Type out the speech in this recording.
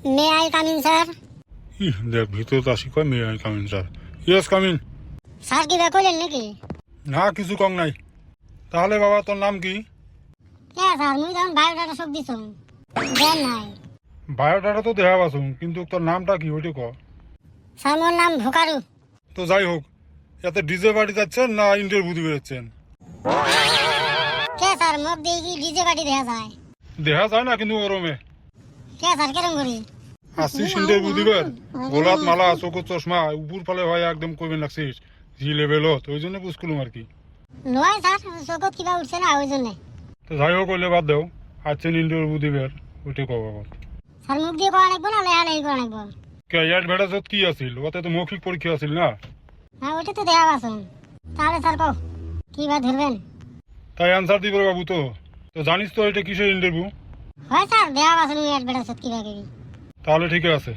May I come in sir? দেখ ভিতরে আসি কয় may I come in sir? Yes come in. Sir কি কইলেন নাকি? না কিছু কম নাই। তাহলে বাবা তোর নাম কি? কে স্যার মুই তখন বায়োডাটা সব দিছুম দেন নাই। বায়োডাটা তো দেওয়া পাচ্ছ কিন্তু তোর নামটা কি ওইটা ক। স্যার মোর নাম ভোকারু। তো যাই হোক, এতে ডিজে বাড়ি যাচ্ছেন না ইন্টারভিউ দিতে বেরোচ্ছেন? কে স্যার মুখ দিয়ে কি ডিজে পার্টি দেখা যায়? দেখা যায় না কিন্তু ওরমে কে স্যার কেরম করি? আসছিস ইন্টারভিউ দিবেন, গোলাত মালা চোখের চশমা উপর ফলে হয় একদম কইবেন লাগছিস জি লেভেলত, ওই জন্য বুঝকুলুম আর কি। নয় স্যার চোখত কিবা উঠছে না ওই জন্যে। তো যাই হোক হইলে বাদ দেও, আসছেন ইন্টারভিউ দিবেন ওইটা কব। স্যার মুখ দিয়ে করা লাগবো না লেহা লেহি করা লাগবো? কে অ্যাডভার্টাইজত কি আছিল? ওতে তো মৌখিক পরীক্ষা আছিল না? হ্যাঁ ওইটা তো দেওয়া পাচ্ছুন। তাহলে স্যার কও কিবা ধরবেন? তাই অ্যান্সার দিবে বাবু। তো তো জানিস তো এটা কিসের ইন্টারভিউ? হয় স্যার দেওয়া পাচ্ছুন অ্যাডভার্টাইজত কিবা কিবি। তাহলে ঠিক আছে।